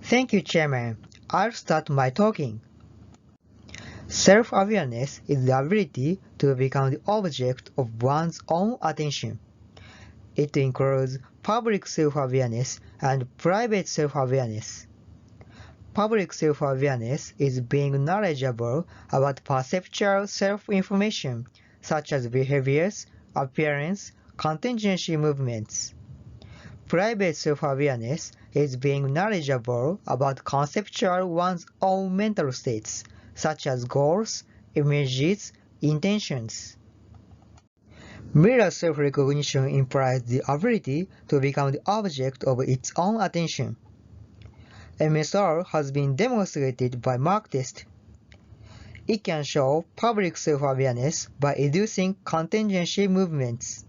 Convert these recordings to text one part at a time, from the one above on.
Thank you, Chairman. I'll start my talking. Self-awareness is the ability to become the object of one's own attention. It includes public self-awareness and private self-awareness. Public self-awareness is being knowledgeable about perceptual self-information such as behaviors, appearance, contingency movements. Private self-awareness is being knowledgeable about conceptual one's own mental states, such as goals, images, intentions. Mirror self-recognition implies the ability to become the object of its own attention. MSR has been demonstrated by mark test. It can show public self-awareness by inducing contingency movements.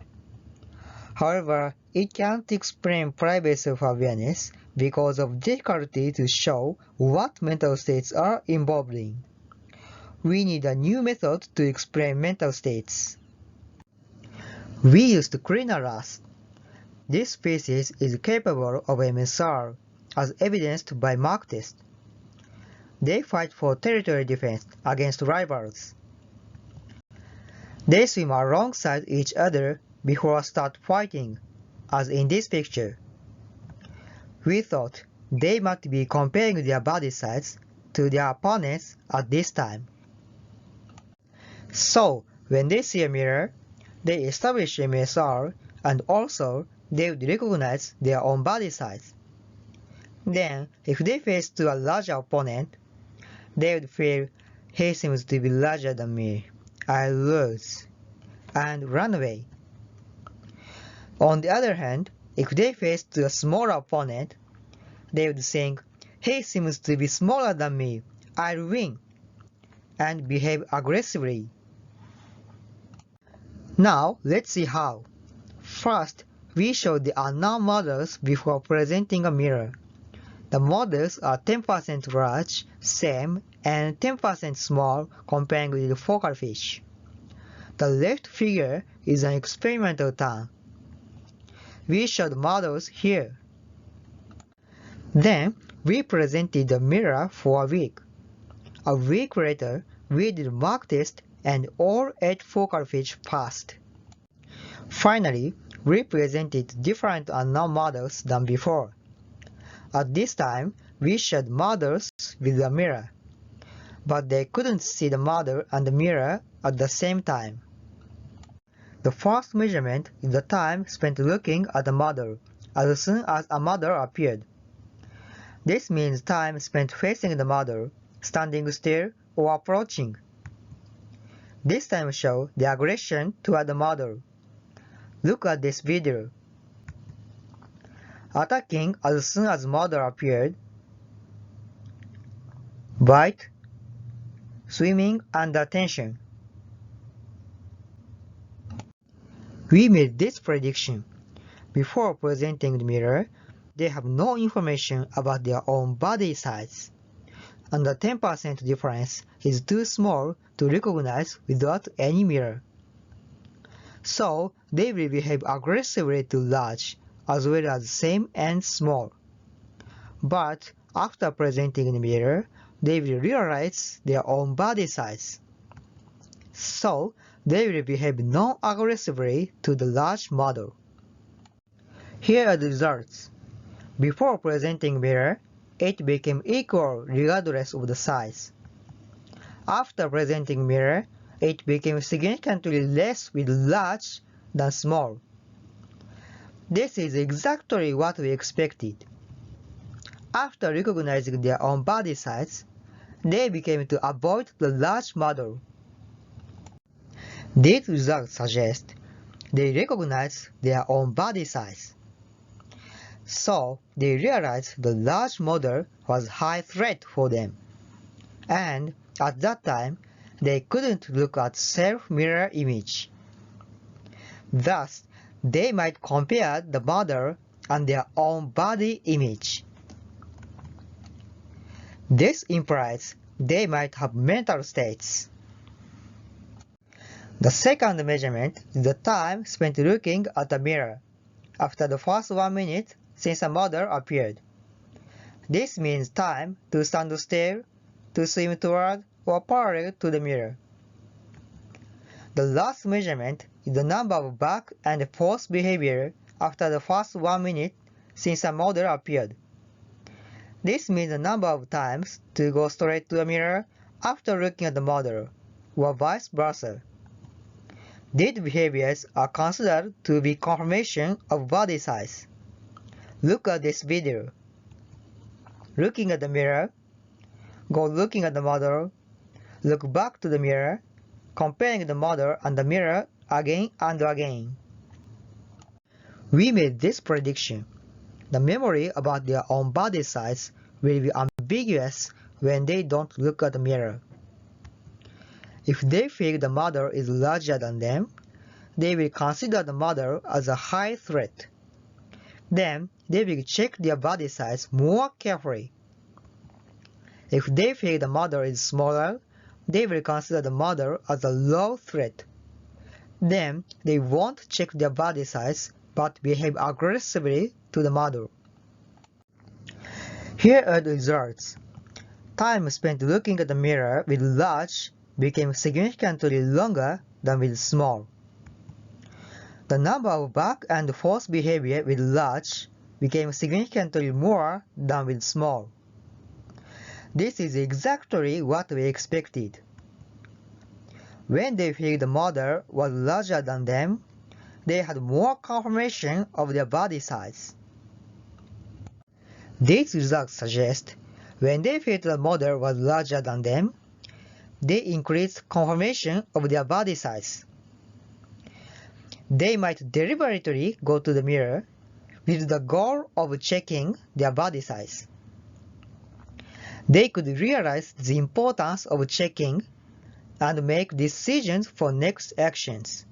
However, it can't explain private self-awareness because of difficulty to show what mental states are involved in. We need a new method to explain mental states. We used cleaner wrasse. This species is capable of MSR, as evidenced by mark test. They fight for territory defense against rivals. They swim alongside each other before start fighting, as in this picture. We thought they might be comparing their body size to their opponents at this time. So, when they see a mirror, they establish MSR and also they would recognize their own body size. Then, if they face to a larger opponent, they would feel, he seems to be larger than me, I lose, and run away. On the other hand, if they face to a smaller opponent, they would think, he seems to be smaller than me, I'll win, and behave aggressively. Now, let's see how. First, we show the unknown models before presenting a mirror. The models are 10% large, same, and 10% small comparing with the focal fish. The left figure is an experimental turn. We showed models here. Then, we presented the mirror for a week. A week later, we did mark test and all 8 focal fish passed. Finally, we presented different unknown models than before. At this time, we showed models with the mirror, but they couldn't see the model and the mirror at the same time. The first measurement is the time spent looking at the model as soon as a model appeared. This means time spent facing the model, standing still, or approaching. This time shows the aggression toward the model. Look at this video. Attacking as soon as model appeared, bite, swimming under tension. We made this prediction. Before presenting the mirror, they have no information about their own body size, and the 10% difference is too small to recognize without any mirror. So, they will behave aggressively to large, as well as same and small. But after presenting the mirror, they will realize their own body size. So, they will behave non-aggressively to the large model. Here are the results. Before presenting mirror, it became equal regardless of the size. After presenting mirror, it became significantly less with large than small. This is exactly what we expected. After recognizing their own body size, they became to avoid the large model. These results suggest they recognize their own body size. So they realized the large model was a high threat for them. And at that time, they couldn't look at self-mirror image. Thus, they might compare the model and their own body image. This implies they might have mental states. The second measurement is the time spent looking at the mirror after the first 1 minute since a model appeared. This means time to stand still, to swim toward or parallel to the mirror. The last measurement is the number of back and forth behavior after the first 1 minute since a model appeared. This means the number of times to go straight to the mirror after looking at the model, or vice versa. These behaviors are considered to be confirmation of body size. Look at this video. Looking at the mirror, go looking at the model, look back to the mirror, comparing the model and the mirror again and again. We made this prediction. The memory about their own body size will be ambiguous when they don't look at the mirror. If they feel the model is larger than them, they will consider the model as a high threat. Then they will check their body size more carefully. If they feel the model is smaller, they will consider the model as a low threat. Then they won't check their body size but behave aggressively to the model. Here are the results. Time spent looking at the mirror with large became significantly longer than with small. The number of back and forth behavior with large became significantly more than with small. This is exactly what we expected. When they feel the model was larger than them, they had more confirmation of their body size. These results suggest when they felt the model was larger than them, they increased confirmation of their body size. They might deliberately go to the mirror with the goal of checking their body size. They could realize the importance of checking and make decisions for next actions,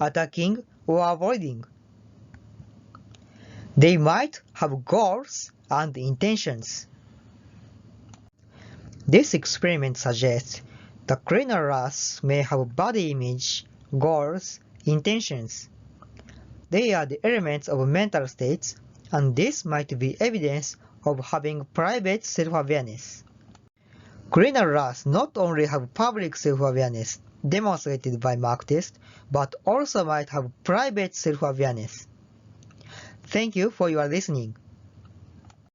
attacking or avoiding. They might have goals and intentions. This experiment suggests the cranial wrasse may have body image, goals, intentions. They are the elements of mental states, and this might be evidence of having private self-awareness. Cranial wrasse not only have public self-awareness demonstrated by mock test, but also might have private self-awareness. Thank you for your listening.